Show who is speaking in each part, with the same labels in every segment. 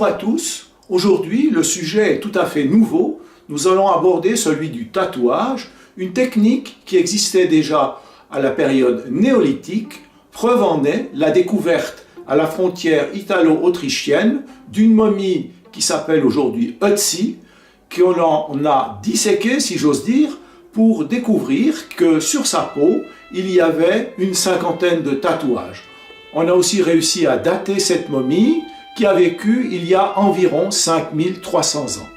Speaker 1: Bonjour à tous, aujourd'hui le sujet est tout à fait nouveau. Nous allons aborder celui du tatouage, une technique qui existait déjà à la période néolithique. Preuve en est la découverte à la frontière italo-autrichienne d'une momie qui s'appelle aujourd'hui Ötzi, qu'on a disséquée, si j'ose dire, pour découvrir que sur sa peau, il y avait une cinquantaine de tatouages. On a aussi réussi à dater cette momie qui a vécu il y a environ 5300 ans.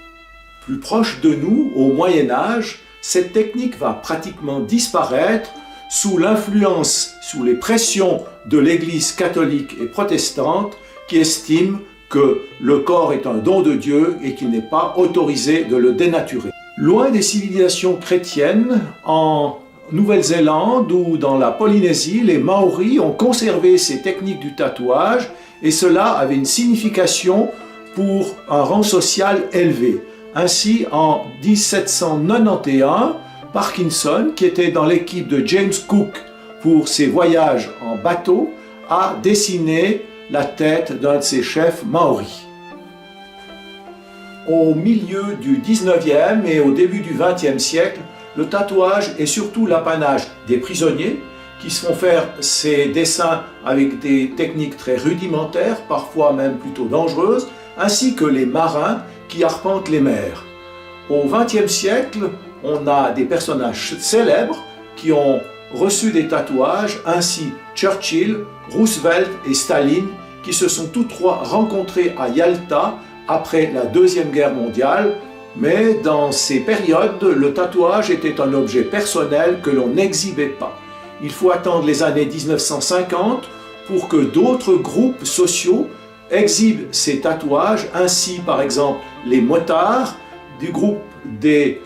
Speaker 1: Plus proche de nous, au Moyen-Âge, cette technique va pratiquement disparaître sous l'influence, sous les pressions de l'Église catholique et protestante qui estime que le corps est un don de Dieu et qu'il n'est pas autorisé de le dénaturer. Loin des civilisations chrétiennes, en Nouvelle-Zélande ou dans la Polynésie, les Maoris ont conservé ces techniques du tatouage et cela avait une signification pour un rang social élevé. Ainsi, en 1791, Parkinson, qui était dans l'équipe de James Cook pour ses voyages en bateau, a dessiné la tête d'un de ses chefs maoris. Au milieu du 19e et au début du 20e siècle, le tatouage est surtout l'apanage des prisonniers qui se font faire ces dessins avec des techniques très rudimentaires, parfois même plutôt dangereuses, ainsi que les marins qui arpentent les mers. Au XXe siècle, on a des personnages célèbres qui ont reçu des tatouages, ainsi Churchill, Roosevelt et Staline, qui se sont tous trois rencontrés à Yalta après la Deuxième Guerre mondiale, mais dans ces périodes, le tatouage était un objet personnel que l'on n'exhibait pas. Il faut attendre les années 1950 pour que d'autres groupes sociaux exhibent ces tatouages, ainsi par exemple les motards du groupe des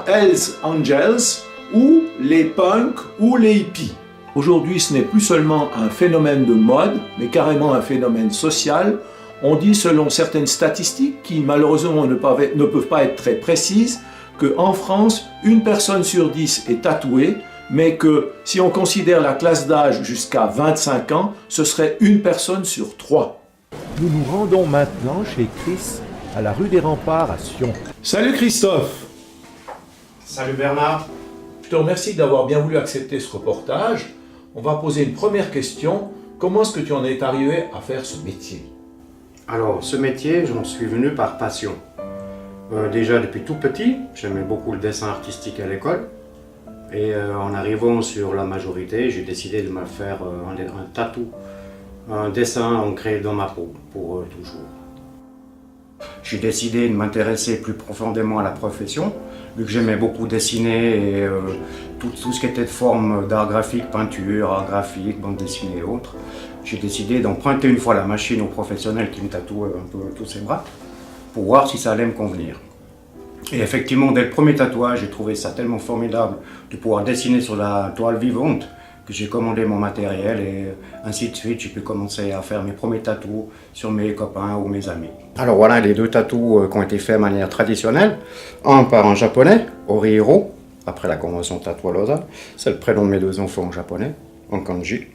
Speaker 1: Hells Angels ou les punks ou les hippies. Aujourd'hui, ce n'est plus seulement un phénomène de mode, mais carrément un phénomène social. On dit, selon certaines statistiques, qui malheureusement ne peuvent pas être très précises, qu'en France, une personne sur 10 est tatouée, mais que si on considère la classe d'âge jusqu'à 25 ans, ce serait une personne sur 3.
Speaker 2: Nous nous rendons maintenant chez Chris, à la rue des Remparts à Sion.
Speaker 1: Salut Christophe!
Speaker 3: Salut Bernard!
Speaker 1: Je te remercie d'avoir bien voulu accepter ce reportage. On va poser une première question. Comment est-ce que tu en es arrivé à faire ce métier?
Speaker 3: Alors, ce métier, j'en suis venu par passion. Déjà depuis tout petit, j'aimais beaucoup le dessin artistique à l'école. Et en arrivant sur la majorité, j'ai décidé de me faire un tatou, un dessin ancré dans ma peau, pour toujours. J'ai décidé de m'intéresser plus profondément à la profession, vu que j'aimais beaucoup dessiner et tout ce qui était de forme d'art graphique, peinture, art graphique, bande dessinée et autres. J'ai décidé d'emprunter une fois la machine au professionnel qui me tatoue un peu tous ses bras, pour voir si ça allait me convenir. Et effectivement, dès le premier tatouage, j'ai trouvé ça tellement formidable de pouvoir dessiner sur la toile vivante que j'ai commandé mon matériel et ainsi de suite, j'ai pu commencer à faire mes premiers tatous sur mes copains ou mes amis. Alors voilà les deux tatous qui ont été faits de manière traditionnelle. Un par un japonais, Orihiro, après la convention tattoo à Lausanne. C'est le prénom de mes deux enfants en japonais, en kanji.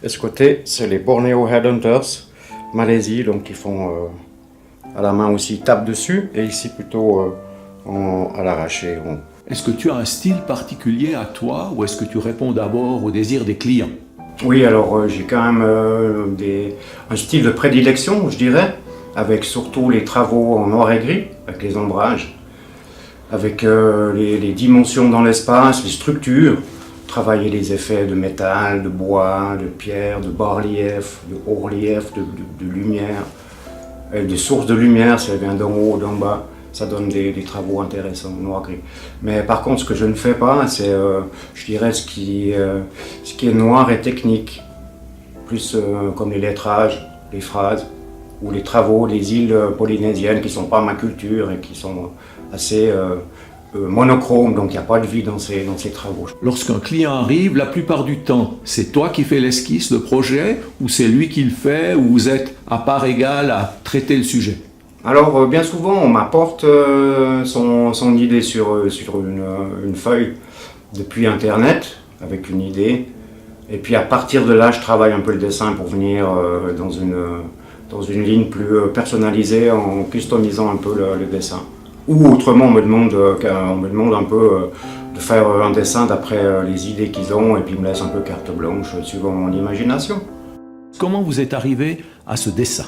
Speaker 3: Et ce côté, c'est les Borneo Headhunters, Malaisie, donc qui font à la main aussi tape dessus, et ici plutôt à l'arraché.
Speaker 1: Est-ce que tu as un style particulier à toi ou est-ce que tu réponds d'abord aux désirs des clients?
Speaker 3: Oui, alors j'ai quand même un style de prédilection, je dirais, avec surtout les travaux en noir et gris, avec les ombrages, avec les dimensions dans l'espace, les structures, travailler les effets de métal, de bois, de pierre, de bas-relief, de haut-relief, de lumière, et des sources de lumière, si elle vient d'en haut ou d'en bas. Ça donne des travaux intéressants, noir-gris. Mais par contre, ce que je ne fais pas, c'est, je dirais, ce qui est noir et technique. Plus comme les lettrages, les phrases, ou les travaux des îles polynésiennes qui ne sont pas ma culture et qui sont assez monochromes, donc il n'y a pas de vie dans ces travaux.
Speaker 1: Lorsqu'un client arrive, la plupart du temps, c'est toi qui fais l'esquisse, le projet, ou c'est lui qui le fait, ou vous êtes à part égale à traiter le sujet?
Speaker 3: Alors, bien souvent, on m'apporte son idée sur une feuille depuis Internet, avec une idée. Et puis à partir de là, je travaille un peu le dessin pour venir dans dans une ligne plus personnalisée en customisant un peu le dessin. Ou autrement, on me demande un peu de faire un dessin d'après les idées qu'ils ont et puis ils me laissent un peu carte blanche suivant mon imagination.
Speaker 2: Comment vous êtes arrivé à ce dessin?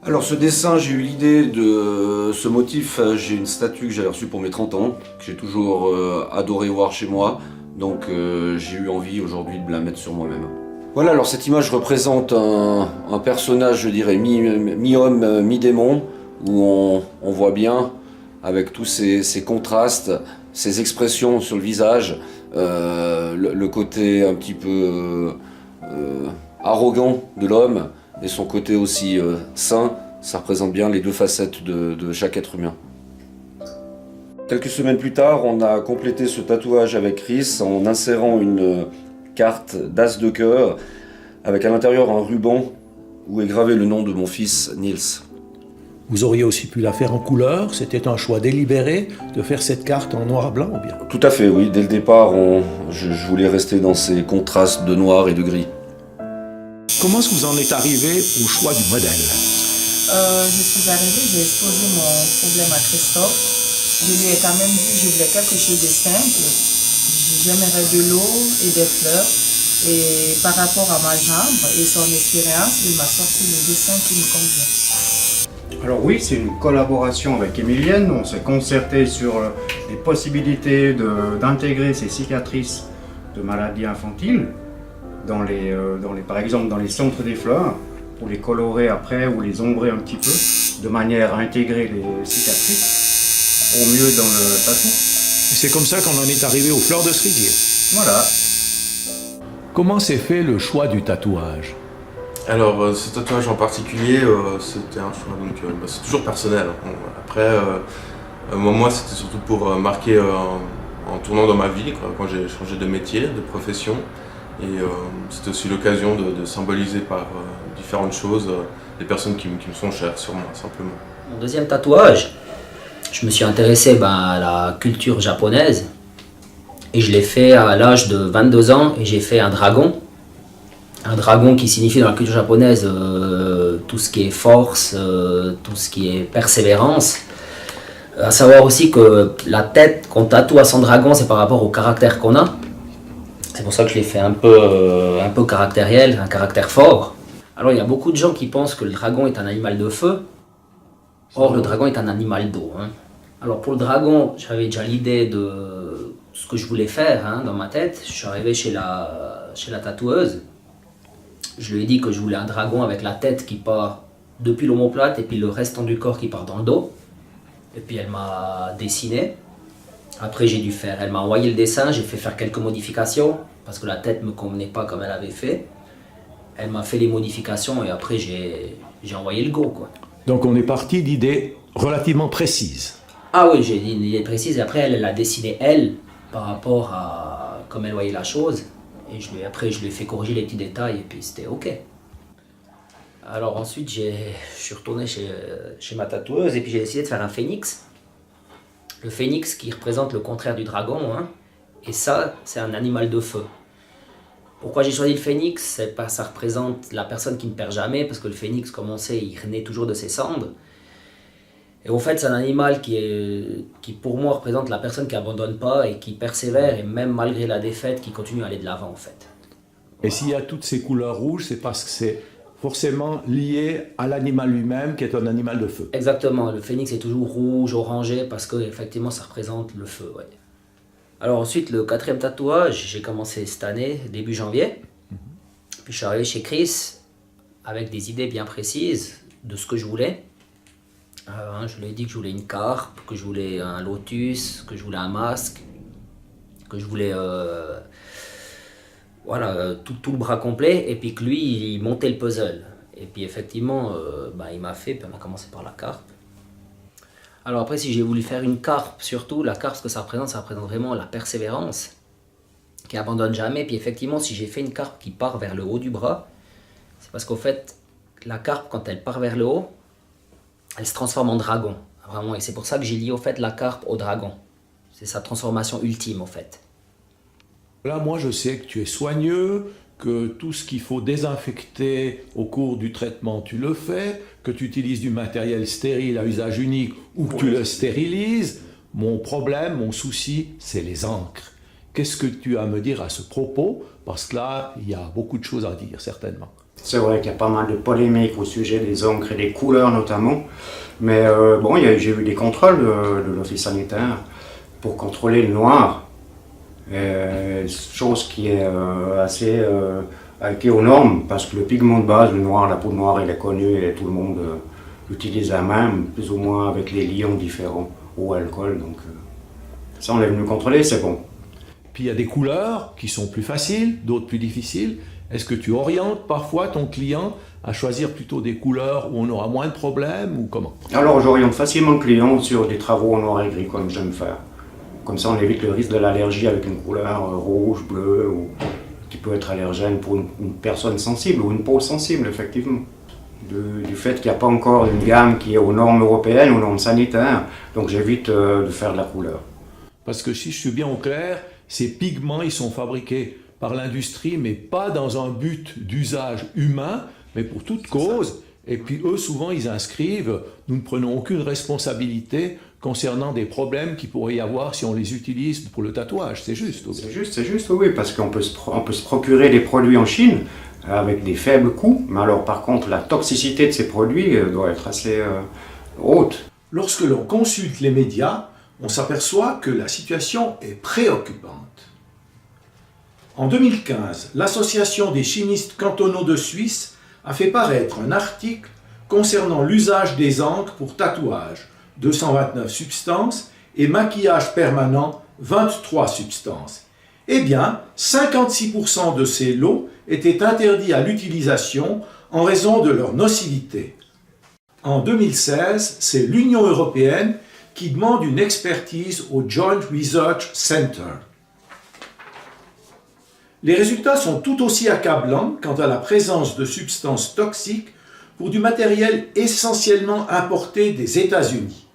Speaker 4: Alors ce dessin, j'ai eu l'idée de ce motif, j'ai une statue que j'avais reçue pour mes 30 ans, que j'ai toujours adoré voir chez moi, donc j'ai eu envie aujourd'hui de la mettre sur moi-même. Voilà, alors cette image représente un personnage, je dirais, mi-homme, mi-démon, où on voit bien, avec tous ces contrastes, ces expressions sur le visage, le côté un petit peu arrogant de l'homme, et son côté aussi sain, ça représente bien les deux facettes de chaque être humain. Quelques semaines plus tard, on a complété ce tatouage avec Chris en insérant une carte d'as de cœur avec à l'intérieur un ruban où est gravé le nom de mon fils Niels.
Speaker 2: Vous auriez aussi pu la faire en couleur, c'était un choix délibéré de faire cette carte en noir et blanc ou bien?
Speaker 4: Tout à fait, oui. Dès le départ, je voulais rester dans ces contrastes de noir et de gris.
Speaker 2: Comment est-ce que vous en êtes arrivé au choix du modèle?
Speaker 5: Je suis arrivée, j'ai exposé mon problème à Christophe. Je lui ai quand même dit que je voulais quelque chose de simple. J'aimerais de l'eau et des fleurs. Et par rapport à ma jambe et son expérience, il m'a sorti le dessin qui me convient.
Speaker 3: Alors oui, c'est une collaboration avec Emilienne. On s'est concerté sur les possibilités d'intégrer ces cicatrices de maladies infantiles par exemple dans les centres des fleurs, pour les colorer après ou les ombrer un petit peu, de manière à intégrer les cicatrices au mieux dans le tatou.
Speaker 2: C'est comme ça qu'on en est arrivé aux fleurs de cerisier.
Speaker 3: Voilà.
Speaker 2: Comment s'est fait le choix du tatouage?
Speaker 6: Alors ce tatouage en particulier, c'était un choix, donc c'est toujours personnel. Après, moi c'était surtout pour marquer en tournant dans ma vie, quand j'ai changé de métier, de profession. Et c'était aussi l'occasion de symboliser par différentes choses les personnes qui me sont chères sur moi, simplement.
Speaker 7: Mon deuxième tatouage, je me suis intéressé à la culture japonaise et je l'ai fait à l'âge de 22 ans et j'ai fait un dragon. Un dragon qui signifie dans la culture japonaise tout ce qui est force, tout ce qui est persévérance. À savoir aussi que la tête qu'on tatoue à son dragon, c'est par rapport au caractère qu'on a. C'est pour ça que je l'ai fait un peu caractériel, un caractère fort. Alors il y a beaucoup de gens qui pensent que le dragon est un animal de feu. Or le dragon est un animal d'eau. Alors pour le dragon, j'avais déjà l'idée de ce que je voulais faire dans ma tête. Je suis arrivé chez la tatoueuse. Je lui ai dit que je voulais un dragon avec la tête qui part depuis l'omoplate et puis le restant du corps qui part dans le dos. Et puis elle m'a dessiné. Après elle m'a envoyé le dessin, j'ai fait faire quelques modifications parce que la tête ne me convenait pas comme elle avait fait. Elle m'a fait les modifications et après j'ai envoyé le go, quoi.
Speaker 2: Donc on est parti d'idées relativement précises.
Speaker 7: Ah oui, j'ai dit une idée précise et après elle a dessiné elle par rapport à comme elle voyait la chose. Et après je lui ai fait corriger les petits détails et puis c'était ok. Alors ensuite je suis retourné chez ma tatoueuse et puis j'ai décidé de faire un phénix. Le phénix qui représente le contraire du dragon, et ça c'est un animal de feu. Pourquoi j'ai choisi le phénix? Ça représente la personne qui ne perd jamais, parce que le phénix, comme on sait, il renaît toujours de ses cendres. Et en fait c'est un animal qui pour moi représente la personne qui n'abandonne pas et qui persévère, et même malgré la défaite, qui continue à aller de l'avant en fait.
Speaker 2: Et s'il y a toutes ces couleurs rouges, c'est parce que c'est forcément lié à l'animal lui-même, qui est un animal de feu.
Speaker 7: Exactement, le phénix est toujours rouge, orangé, parce que effectivement ça représente le feu. Ouais. Alors ensuite, le quatrième tatouage, j'ai commencé cette année, début janvier. Puis je suis arrivé chez Chris avec des idées bien précises de ce que je voulais. Je lui ai dit que je voulais une carpe, que je voulais un lotus, que je voulais un masque, que je voulais tout le bras complet, et puis que lui, il montait le puzzle. Et puis effectivement, il m'a fait, puis on a commencé par la carpe. Alors après, si j'ai voulu faire une carpe, surtout, la carpe, ce que ça représente vraiment la persévérance, qui abandonne jamais. Puis effectivement, si j'ai fait une carpe qui part vers le haut du bras, c'est parce qu'au fait, la carpe, quand elle part vers le haut, elle se transforme en dragon, vraiment. Et c'est pour ça que j'ai lié au fait la carpe au dragon. C'est sa transformation ultime, au fait.
Speaker 2: Là, moi, je sais que tu es soigneux, que tout ce qu'il faut désinfecter au cours du traitement, tu le fais, que tu utilises du matériel stérile à usage unique ou que tu le stérilises. Mon problème, mon souci, c'est les encres. Qu'est-ce que tu as à me dire à ce propos? Parce que là, il y a beaucoup de choses à dire, certainement.
Speaker 3: C'est vrai qu'il y a pas mal de polémiques au sujet des encres et des couleurs notamment. Mais bon, j'ai eu des contrôles de l'office sanitaire pour contrôler le noir. Chose qui est assez qui est aux normes, parce que le pigment de base, le noir, la peau noire, il est connu et tout le monde l'utilise la même, plus ou moins avec les liants différents au alcool. Donc ça, on est venu contrôler, c'est bon.
Speaker 2: Puis il y a des couleurs qui sont plus faciles, d'autres plus difficiles. Est-ce que tu orientes parfois ton client à choisir plutôt des couleurs où on aura moins de problèmes ou comment?
Speaker 3: Alors j'oriente facilement le client sur des travaux en noir et gris comme j'aime faire. Comme ça on évite le risque de l'allergie avec une couleur rouge, bleue, ou qui peut être allergène pour une personne sensible ou une peau sensible effectivement. Du fait qu'il n'y a pas encore une gamme qui est aux normes européennes, aux normes sanitaires, donc j'évite de faire de la couleur.
Speaker 2: Parce que si je suis bien au clair, ces pigments ils sont fabriqués par l'industrie, mais pas dans un but d'usage humain, mais pour toute cause. Et puis eux, souvent, ils inscrivent « Nous ne prenons aucune responsabilité concernant des problèmes qu'il pourrait y avoir si on les utilise pour le tatouage ». C'est juste, oui.
Speaker 3: C'est juste, oui, parce qu'on peut se procurer des produits en Chine avec des faibles coûts, mais alors par contre, la toxicité de ces produits doit être assez haute.
Speaker 1: Lorsque l'on consulte les médias, on s'aperçoit que la situation est préoccupante. En 2015, l'Association des chimistes cantonaux de Suisse a fait paraître un article concernant l'usage des encres pour tatouage, 229 substances, et maquillage permanent, 23 substances. Eh bien, 56% de ces lots étaient interdits à l'utilisation en raison de leur nocivité. En 2016, c'est l'Union européenne qui demande une expertise au Joint Research Center. Les résultats sont tout aussi accablants quant à la présence de substances toxiques pour du matériel essentiellement importé des États-Unis.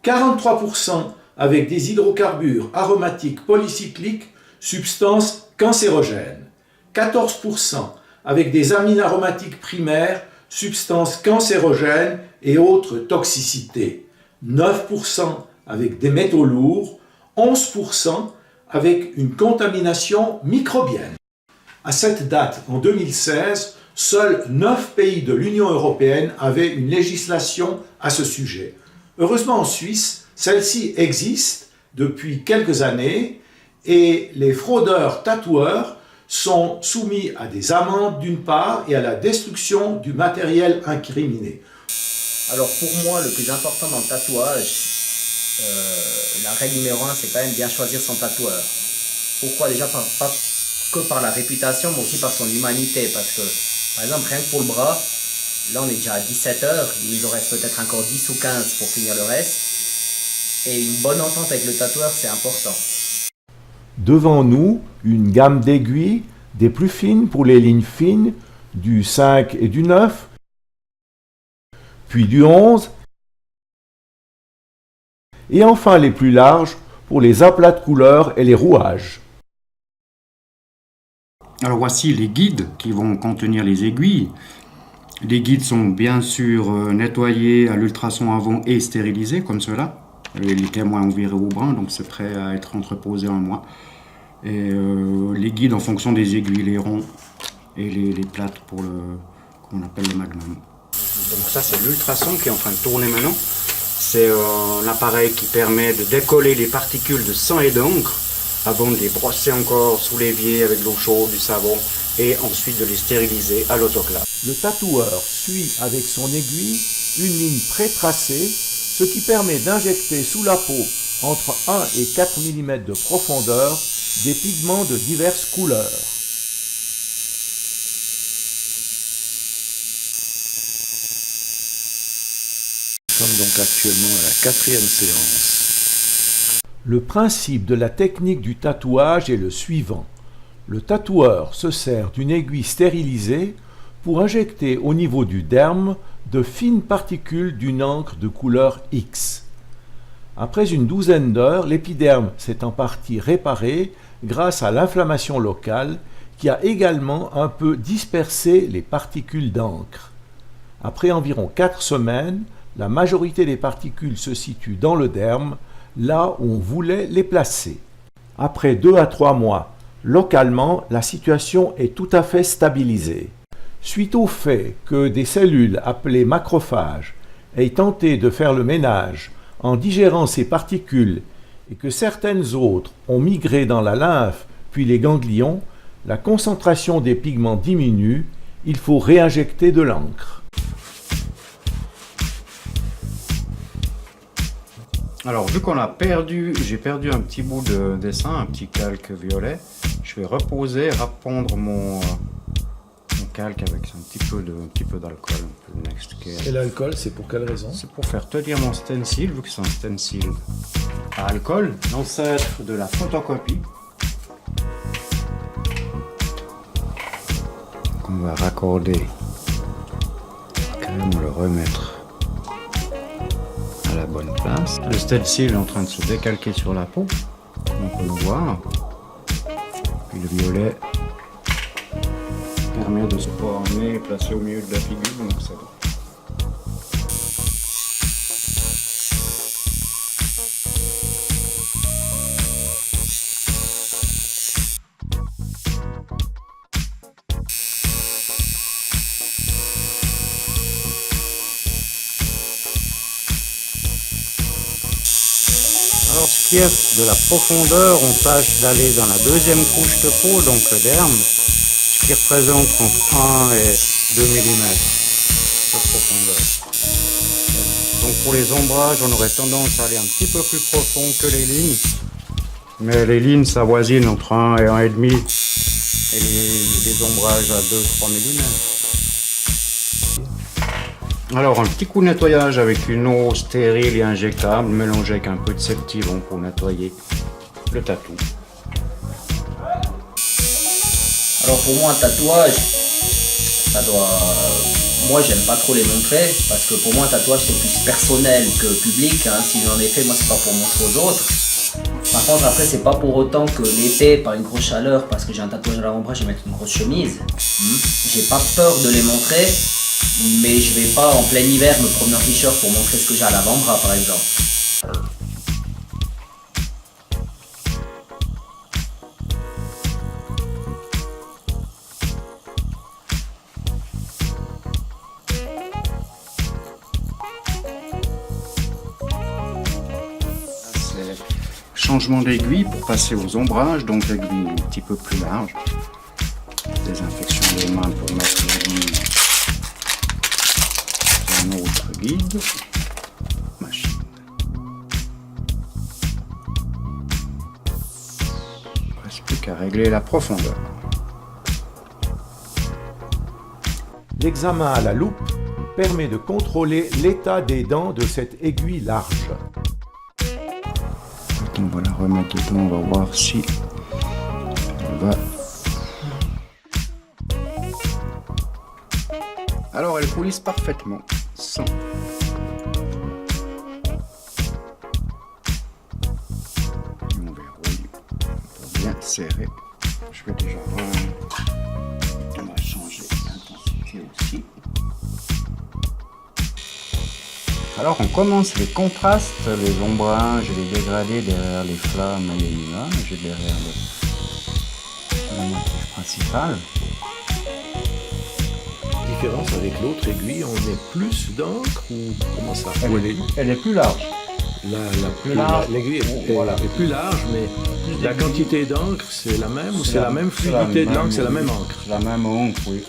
Speaker 1: 43% avec des hydrocarbures aromatiques polycycliques, substances cancérogènes. 14% avec des amines aromatiques primaires, substances cancérogènes et autres toxicités. 9% avec des métaux lourds. 11% avec une contamination microbienne. À cette date, en 2016, seuls 9 pays de l'Union européenne avaient une législation à ce sujet. Heureusement, en Suisse, celle-ci existe depuis quelques années et les fraudeurs tatoueurs sont soumis à des amendes d'une part et à la destruction du matériel incriminé.
Speaker 7: Alors pour moi, le plus important dans le tatouage, la règle numéro 1, c'est quand même bien choisir son tatoueur. Pourquoi? Déjà, pas que par la réputation, mais aussi par son humanité. Parce que, par exemple, rien que pour le bras, là on est déjà à 17 heures, il nous en reste peut-être encore 10 ou 15 pour finir le reste. Et une bonne entente avec le tatoueur, c'est important.
Speaker 2: Devant nous, une gamme d'aiguilles, des plus fines pour les lignes fines, du 5 et du 9, puis du 11, et enfin les plus larges pour les aplats de couleurs et les rouages.
Speaker 3: Alors voici les guides qui vont contenir les aiguilles. Les guides sont bien sûr nettoyés à l'ultrason avant et stérilisés comme cela. Les témoins ont viré au brun, donc c'est prêt à être entreposé en mois. Et les guides en fonction des aiguilles, les ronds et les plates pour qu'on appelle le magnum. Donc ça c'est l'ultrason qui est en train de tourner maintenant. C'est l'appareil qui permet de décoller les particules de sang et d'encre avant de les brosser encore sous l'évier avec de l'eau chaude, du savon et ensuite de les stériliser à l'autoclave.
Speaker 2: Le tatoueur suit avec son aiguille une ligne pré-tracée, ce qui permet d'injecter sous la peau entre 1 et 4 mm de profondeur des pigments de diverses couleurs.
Speaker 8: Nous sommes donc actuellement à la 4e séance.
Speaker 2: Le principe de la technique du tatouage est le suivant. Le tatoueur se sert d'une aiguille stérilisée pour injecter au niveau du derme de fines particules d'une encre de couleur X. Après une douzaine d'heures, l'épiderme s'est en partie réparé grâce à l'inflammation locale qui a également un peu dispersé les particules d'encre. Après environ 4 semaines, la majorité des particules se situe dans le derme, là où on voulait les placer. Après 2 à 3 mois, localement, la situation est tout à fait stabilisée. Suite au fait que des cellules appelées macrophages aient tenté de faire le ménage en digérant ces particules et que certaines autres ont migré dans la lymphe puis les ganglions, la concentration des pigments diminue, il faut réinjecter de l'encre.
Speaker 3: Alors vu qu'on a perdu, j'ai perdu un petit bout de dessin, un petit calque violet, je vais reposer, répondre mon calque avec un petit peu d'alcool.
Speaker 2: Et l'alcool, c'est pour quelle raison?
Speaker 3: C'est pour faire tenir mon stencil, vu que c'est un stencil à alcool, l'ancêtre de la photocopie. Donc on va raccorder, quand même le remettre à la bonne place. Le stencil est en train de se décalquer sur la peau, on peut le voir. Puis le violet permet de se former et placer au milieu de la figure, donc c'est bon. Alors ce qui est de la profondeur, on tâche d'aller dans la deuxième couche de peau, donc le derme, ce qui représente entre 1 et 2 mm de profondeur. Donc pour les ombrages, on aurait tendance à aller un petit peu plus profond que les lignes, mais les lignes s'avoisinent entre 1 et 1,5 et les ombrages à 2-3 mm. Alors un petit coup de nettoyage avec une eau stérile et injectable, mélangée avec un peu de Septivon pour nettoyer le tatou.
Speaker 7: Alors pour moi, un tatouage, ça doit... Moi, j'aime pas trop les montrer, parce que pour moi, un tatouage, c'est plus personnel que public. Hein. Si j'en ai fait, moi, c'est pas pour montrer aux autres. Par contre, après, c'est pas pour autant que l'été, par une grosse chaleur, parce que j'ai un tatouage à l'avant-bras, je vais mettre une grosse chemise. J'ai pas peur de les montrer, mais je vais pas en plein hiver me promener en t-shirt pour montrer ce que j'ai à l'avant-bras, par exemple.
Speaker 3: Changement d'aiguille pour passer aux ombrages, donc l'aiguille un petit peu plus large. Désinfection des mains pour mettre l'aiguille sur un autre guide. Machine. Il ne reste plus qu'à régler la profondeur.
Speaker 2: L'examen à la loupe permet de contrôler l'état des dents de cette aiguille large.
Speaker 3: On va la remettre dedans, on va voir si elle va. Alors elle coulisse parfaitement, sans. On verrouille pour bien serrer. Je vais déjà voir. On va changer l'intensité aussi. Alors on commence les contrastes, les ombrages et les dégradés derrière les flammes et les nuages, derrière le motif principal.
Speaker 2: Différence avec l'autre aiguille, on met plus d'encre ou comment ça?
Speaker 3: Elle est plus large.
Speaker 2: L'aiguille
Speaker 3: voilà.
Speaker 2: est plus large, mais la quantité d'encre, c'est la même ou c'est la même fluidité de l'encre, c'est la même encre?
Speaker 3: C'est la même encre, oui.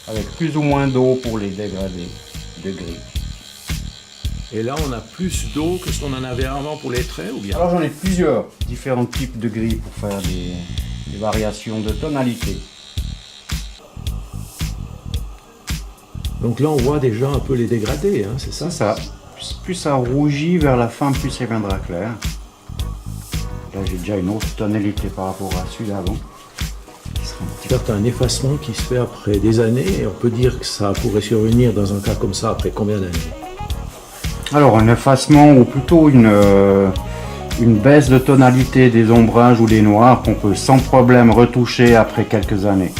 Speaker 3: Avec plus ou moins d'eau pour les dégradés de gris.
Speaker 2: Et là, on a plus d'eau que ce qu'on en avait avant pour les traits ou bien?
Speaker 3: Alors j'en ai plusieurs différents types de gris pour faire des variations de tonalité.
Speaker 2: Donc là, on voit déjà un peu les dégradés, hein, c'est ça?
Speaker 3: C'est ça. Plus ça rougit vers la fin, plus ça viendra clair. Là, j'ai déjà une autre tonalité par rapport à celui d'avant.
Speaker 2: C'est un effacement qui se fait après des années et on peut dire que ça pourrait survenir dans un cas comme ça après combien d'années?
Speaker 3: Alors un effacement ou plutôt une une baisse de tonalité des ombrages ou des noirs qu'on peut sans problème retoucher après quelques années.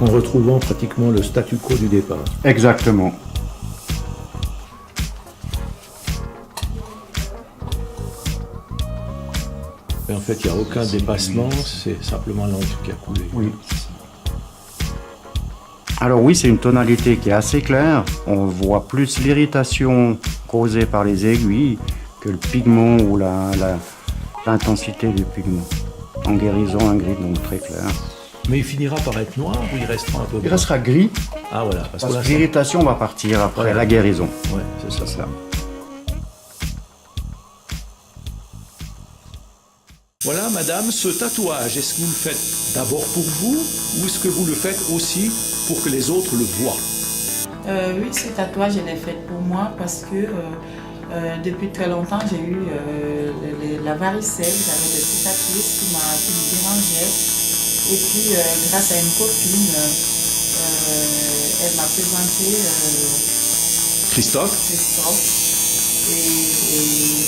Speaker 2: En retrouvant pratiquement le statu quo du départ.
Speaker 3: Exactement.
Speaker 2: Et en fait, il n'y a aucun dépassement, c'est simplement l'encre qui a coulé.
Speaker 3: Oui. Alors oui, c'est une tonalité qui est assez claire. On voit plus l'irritation causée par les aiguilles que le pigment ou l'intensité du pigment. En guérison, un gris donc très clair.
Speaker 2: Mais il finira par être noir ou il restera un peu
Speaker 3: Il
Speaker 2: blanc?
Speaker 3: restera gris
Speaker 2: Ah voilà,
Speaker 3: parce que l'irritation va partir après la guérison.
Speaker 2: Ouais, c'est ça. Voilà, madame, ce tatouage, est-ce que vous le faites d'abord pour vous ou est-ce que vous le faites aussi pour que les autres le voient?
Speaker 5: Oui, ce tatouage, je l'ai fait pour moi parce que depuis très longtemps, j'ai eu la varicelle, j'avais des cicatrices qui me dérangeaient. Et puis, grâce à une copine, elle m'a présenté
Speaker 2: Christophe?
Speaker 5: Et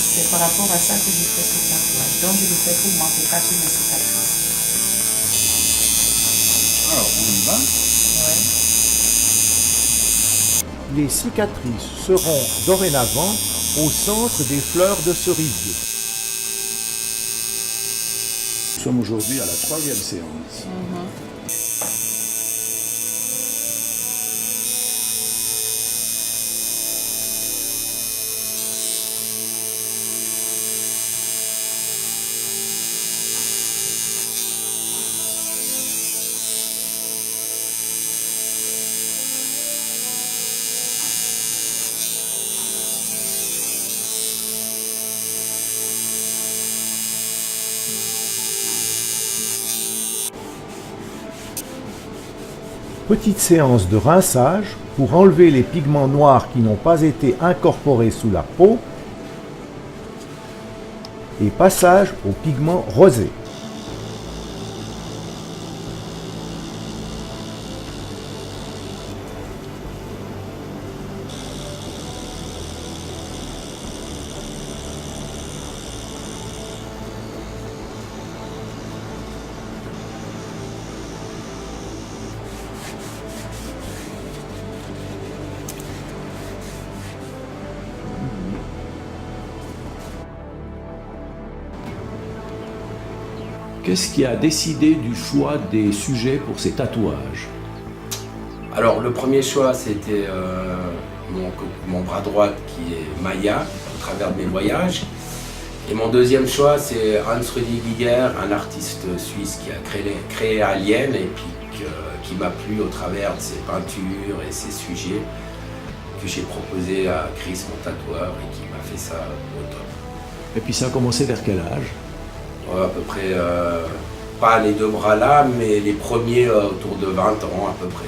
Speaker 5: c'est par rapport à ça que je fais ce tatouage. Donc, je le fais pour moi, pour cacher mes cicatrices.
Speaker 3: Alors, on y va.
Speaker 5: Ouais.
Speaker 9: Les cicatrices seront dorénavant au centre des fleurs de cerisier.
Speaker 1: Nous sommes aujourd'hui à la 3e séance.
Speaker 9: Petite séance de rinçage pour enlever les pigments noirs qui n'ont pas été incorporés sous la peau et passage aux pigments rosés.
Speaker 2: Qu'est-ce qui a décidé du choix des sujets pour ces tatouages?
Speaker 10: Alors le premier choix c'était mon bras droit qui est Maya au travers de mes voyages. Et mon deuxième choix c'est Hans-Rudi Giger, un artiste suisse qui a créé Alien et puis qui m'a plu au travers de ses peintures et ses sujets que j'ai proposé à Chris, mon tatoueur, et qui m'a fait ça au top.
Speaker 2: Et puis ça a commencé vers quel âge?
Speaker 10: À peu près, pas les deux bras là, mais les premiers autour de 20 ans à peu près.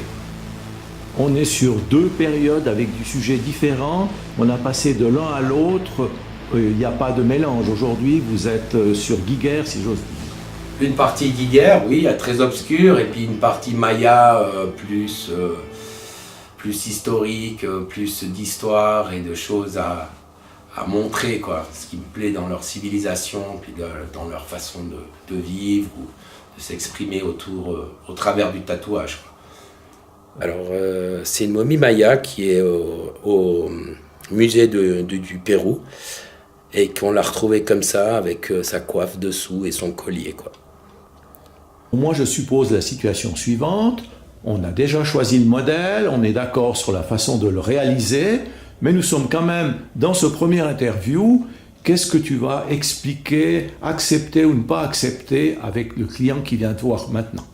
Speaker 2: On est sur deux périodes avec du sujet différent. On a passé de l'un à l'autre. Il n'y a pas de mélange. Aujourd'hui, vous êtes sur Giger, si j'ose dire.
Speaker 10: Une partie Giger, oui, très obscure, et puis une partie Maya plus historique, plus d'histoire et de choses à montrer, quoi, ce qui me plaît dans leur civilisation, puis dans leur façon de vivre ou de s'exprimer au travers du tatouage, quoi. Alors, c'est une momie Maya qui est au musée du Pérou et qu'on l'a retrouvée comme ça, avec sa coiffe dessous et son collier, quoi.
Speaker 2: Moi, je suppose la situation suivante. On a déjà choisi le modèle, on est d'accord sur la façon de le réaliser, mais nous sommes quand même dans ce premier interview. Qu'est-ce que tu vas expliquer, accepter ou ne pas accepter avec le client qui vient te voir maintenant?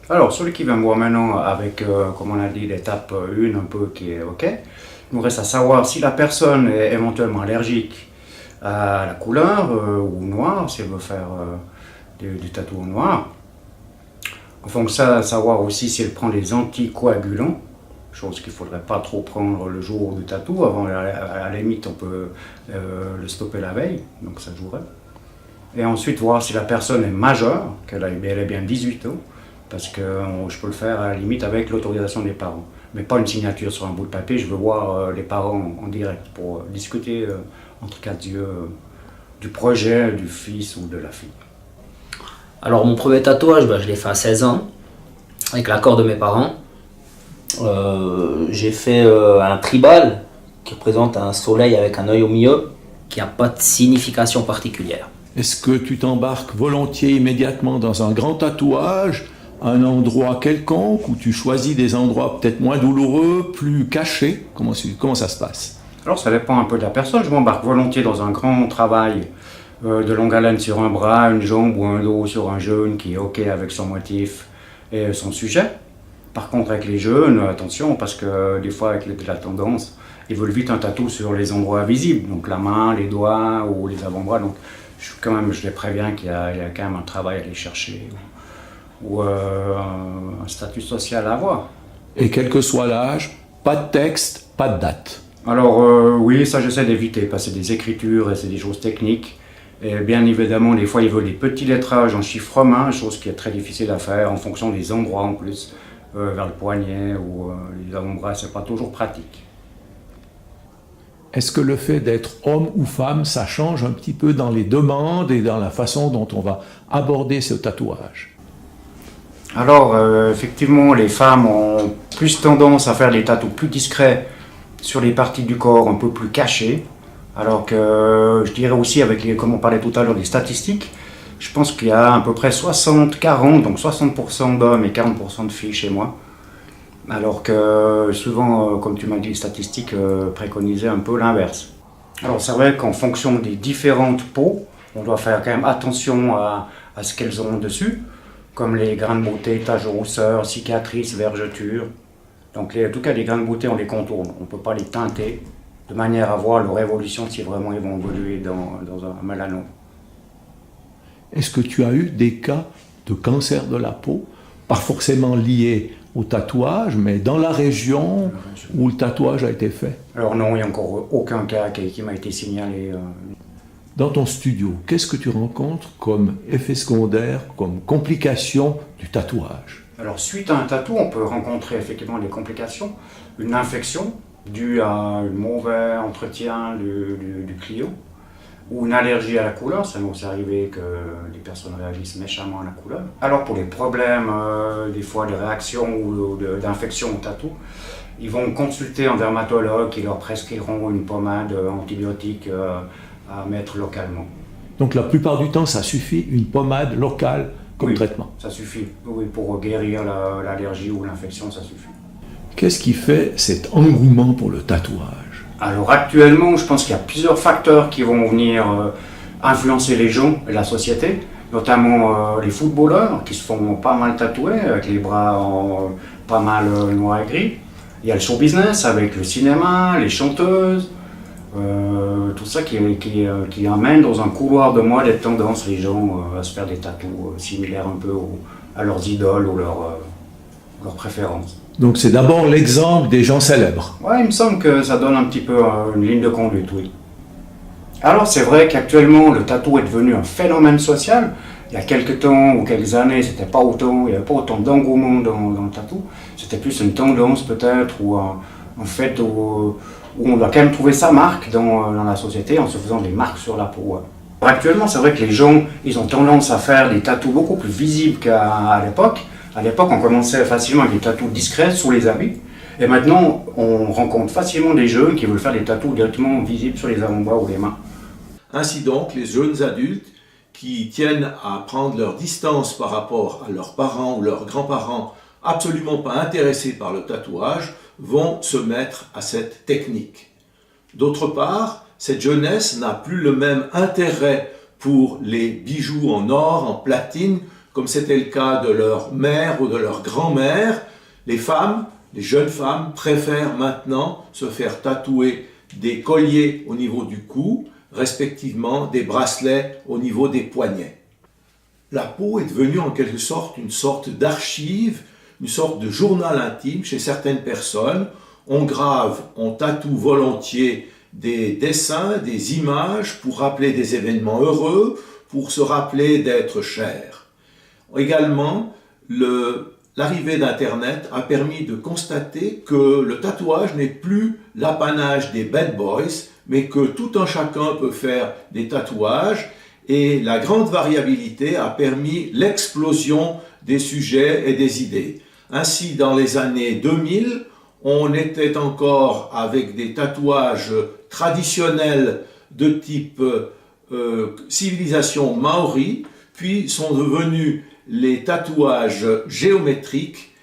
Speaker 3: Alors, celui qui vient me voir maintenant avec, comme on a dit, l'étape 1 un peu qui est OK, il nous reste à savoir si la personne est éventuellement allergique à la couleur ou au noir, si elle veut faire du tatou au noir. En fonction de ça, savoir aussi si elle prend des anticoagulants, chose qu'il ne faudrait pas trop prendre le jour du tatou. Avant, à la limite, on peut le stopper la veille, donc ça jouerait. Et ensuite, voir si la personne est majeure, qu'elle ait bien 18 ans, parce que je peux le faire à la limite avec l'autorisation des parents. mais pas une signature sur un bout de papier. Je veux voir les parents en direct pour discuter entre quatre yeux du projet du fils ou de la fille.
Speaker 7: Alors mon premier tatouage, je l'ai fait à 16 ans, avec l'accord de mes parents. J'ai fait un tribal qui représente un soleil avec un œil au milieu, qui n'a pas de signification particulière.
Speaker 2: Est-ce que tu t'embarques volontiers immédiatement dans un grand tatouage, un endroit quelconque, ou tu choisis des endroits peut-être moins douloureux, plus cachés? Comment ça se passe?
Speaker 3: Alors ça dépend un peu de la personne. Je m'embarque volontiers dans un grand travail de longue haleine sur un bras, une jambe ou un dos sur un jeune qui est OK avec son motif et son sujet. Par contre, avec les jeunes, attention, parce que des fois, avec la tendance, ils veulent vite un tatou sur les endroits visibles, donc la main, les doigts ou les avant-bras. Donc, je les préviens qu'il y a quand même un travail à aller chercher ou un statut social à avoir.
Speaker 2: Et quel que soit l'âge, pas de texte, pas de date.
Speaker 3: Alors, oui, ça j'essaie d'éviter, parce que c'est des écritures et c'est des choses techniques. Et bien évidemment, des fois, ils veulent des petits lettrages en chiffres romains, chose qui est très difficile à faire en fonction des endroits en plus, vers le poignet ou les avant-bras, c'est pas toujours pratique.
Speaker 2: Est-ce que le fait d'être homme ou femme, ça change un petit peu dans les demandes et dans la façon dont on va aborder ce tatouage?
Speaker 3: Alors, effectivement, les femmes ont plus tendance à faire des tatous plus discrets sur les parties du corps un peu plus cachées. Alors que je dirais aussi, comme on parlait tout à l'heure des statistiques, je pense qu'il y a à peu près 60-40, donc 60% d'hommes et 40% de filles chez moi. Alors que souvent, comme tu m'as dit, les statistiques préconisaient un peu l'inverse. Alors c'est vrai qu'en fonction des différentes peaux, on doit faire quand même attention à ce qu'elles ont dessus, comme les grains de beauté, taches de rousseur, cicatrices, vergetures. Donc en tout cas, les grains de beauté, on les contourne, on ne peut pas les teinter, de manière à voir leur évolution si vraiment ils vont évoluer dans un mélanome.
Speaker 2: Est-ce que tu as eu des cas de cancer de la peau, pas forcément liés au tatouage, mais dans la région où le tatouage a été fait?
Speaker 3: Alors non, il n'y a encore aucun cas qui m'a été signalé.
Speaker 2: Dans ton studio, qu'est-ce que tu rencontres comme effet secondaire, comme complication du tatouage?
Speaker 3: Alors suite à un tatou, on peut rencontrer effectivement des complications, une infection due à un mauvais entretien du client, ou une allergie à la couleur. Ça nous est arrivé que les personnes réagissent méchamment à la couleur. Alors pour les problèmes, des fois de réaction ou d'infection au tatou, ils vont consulter un dermatologue qui leur prescriront une pommade antibiotique à mettre localement.
Speaker 2: Donc la plupart du temps, ça suffit, une pommade locale comme
Speaker 3: oui,
Speaker 2: traitement?
Speaker 3: Ça suffit. Oui, pour guérir l'allergie ou l'infection, ça suffit.
Speaker 2: Qu'est-ce qui fait cet engouement pour le tatouage?
Speaker 3: Alors actuellement, je pense qu'il y a plusieurs facteurs qui vont venir influencer les gens et la société, notamment les footballeurs qui se font pas mal tatouer, avec les bras pas mal noirs et gris. Il y a le show business avec le cinéma, les chanteuses, tout ça qui amène dans un couloir de mode et de tendance les gens à se faire des tatous similaires un peu à leurs idoles ou leurs préférences.
Speaker 2: Donc c'est d'abord l'exemple des gens célèbres.
Speaker 3: Oui, il me semble que ça donne un petit peu une ligne de conduite, oui. Alors c'est vrai qu'actuellement le tatou est devenu un phénomène social. Il y a quelques temps ou quelques années, il n'y avait pas autant d'engouement dans le tatou. C'était plus une tendance peut-être ou un fait où on doit quand même trouver sa marque dans la société en se faisant des marques sur la peau. Actuellement, c'est vrai que les gens, ils ont tendance à faire des tatous beaucoup plus visibles qu'à l'époque. À l'époque, on commençait facilement avec des tatous discrets sous les habits. Et maintenant, on rencontre facilement des jeunes qui veulent faire des tatous directement visibles sur les avant-bras ou les mains.
Speaker 1: Ainsi donc, les jeunes adultes qui tiennent à prendre leur distance par rapport à leurs parents ou leurs grands-parents absolument pas intéressés par le tatouage vont se mettre à cette technique. D'autre part, cette jeunesse n'a plus le même intérêt pour les bijoux en or, en platine, comme c'était le cas de leur mère ou de leur grand-mère. Les femmes, les jeunes femmes, préfèrent maintenant se faire tatouer des colliers au niveau du cou, respectivement des bracelets au niveau des poignets. La peau est devenue en quelque sorte une sorte d'archive, une sorte de journal intime chez certaines personnes. On grave, on tatoue volontiers des dessins, des images pour rappeler des événements heureux, pour se rappeler d'être cher. Également, l'arrivée d'Internet a permis de constater que le tatouage n'est plus l'apanage des bad boys, mais que tout un chacun peut faire des tatouages, et la grande variabilité a permis l'explosion des sujets et des idées. Ainsi, dans les années 2000, on était encore avec des tatouages traditionnels de type civilisation maori, puis sont devenus les tatouages géométriques.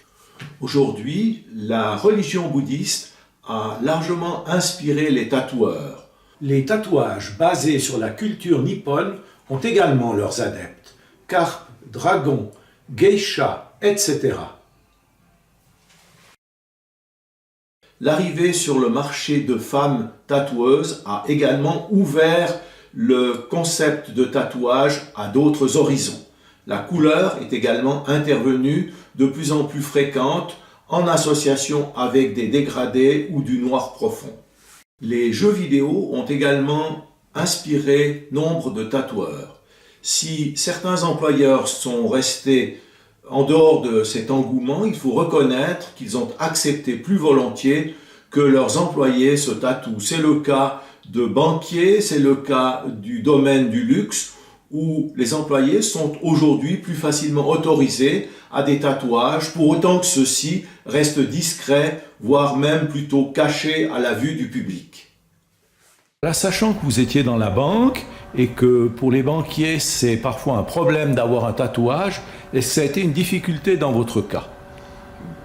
Speaker 1: Aujourd'hui, la religion bouddhiste a largement inspiré les tatoueurs. Les tatouages basés sur la culture nippone ont également leurs adeptes. Carpes, dragons, geishas, etc. L'arrivée sur le marché de femmes tatoueuses a également ouvert le concept de tatouage à d'autres horizons. La couleur est également intervenue de plus en plus fréquente en association avec des dégradés ou du noir profond. Les jeux vidéo ont également inspiré nombre de tatoueurs. Si certains employeurs sont restés en dehors de cet engouement, il faut reconnaître qu'ils ont accepté plus volontiers que leurs employés se tatouent. C'est le cas de banquiers, c'est le cas du domaine du luxe, où les employés sont aujourd'hui plus facilement autorisés à des tatouages, pour autant que ceux-ci restent discrets, voire même plutôt cachés à la vue du public.
Speaker 2: Là, sachant que vous étiez dans la banque et que pour les banquiers, c'est parfois un problème d'avoir un tatouage, est-ce que ça a été une difficulté dans votre cas?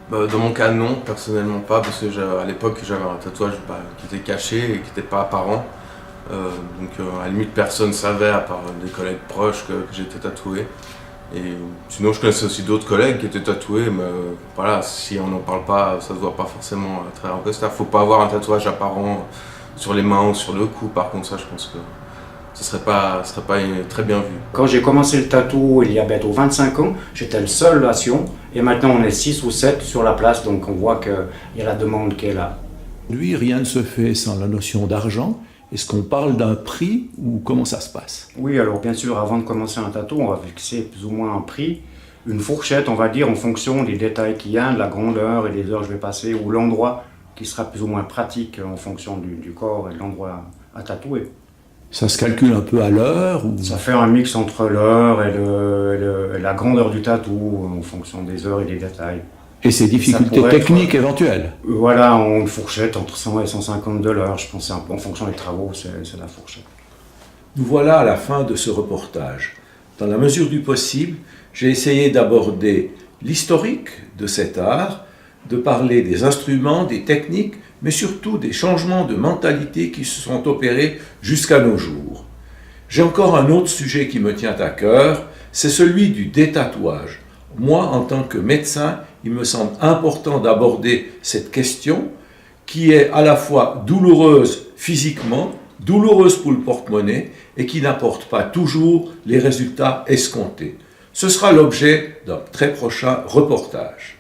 Speaker 6: Dans mon cas, non, personnellement pas, parce que à l'époque, j'avais un tatouage qui était caché et qui n'était pas apparent. Donc à la limite, personne ne savait, à part des collègues proches, que j'étais tatoué. Et sinon, je connaissais aussi d'autres collègues qui étaient tatoués, mais voilà, si on n'en parle pas, ça ne se voit pas forcément à travers un poster. Il ne faut pas avoir un tatouage apparent sur les mains ou sur le cou. Par contre, ça, je pense que ce serait pas très bien vu.
Speaker 3: Quand j'ai commencé le tatou il y a bientôt 25 ans, j'étais le seul à Sion, et maintenant on est 6 ou 7 sur la place, donc on voit qu'il y a la demande qui est là.
Speaker 2: Lui, rien ne se fait sans la notion d'argent. Est-ce qu'on parle d'un prix ou comment ça se passe?
Speaker 3: Oui, alors bien sûr, avant de commencer un tatou, on va fixer plus ou moins un prix, une fourchette, on va dire, en fonction des détails qu'il y a, de la grandeur et des heures que je vais passer, ou l'endroit qui sera plus ou moins pratique en fonction du corps et de l'endroit à tatouer.
Speaker 2: Ça se calcule un peu à l'heure ou...
Speaker 3: Ça fait un mix entre l'heure et la grandeur du tatou en fonction des heures et des détails.
Speaker 2: Et ces difficultés techniques éventuelles?
Speaker 3: Voilà, une fourchette entre 100 et 150 $, je pense, en fonction des travaux, c'est la fourchette.
Speaker 1: Nous voilà à la fin de ce reportage. Dans la mesure du possible, j'ai essayé d'aborder l'historique de cet art, de parler des instruments, des techniques, mais surtout des changements de mentalité qui se sont opérés jusqu'à nos jours. J'ai encore un autre sujet qui me tient à cœur, c'est celui du détatouage. Moi, en tant que médecin, il me semble important d'aborder cette question qui est à la fois douloureuse physiquement, douloureuse pour le porte-monnaie et qui n'apporte pas toujours les résultats escomptés. Ce sera l'objet d'un très prochain reportage.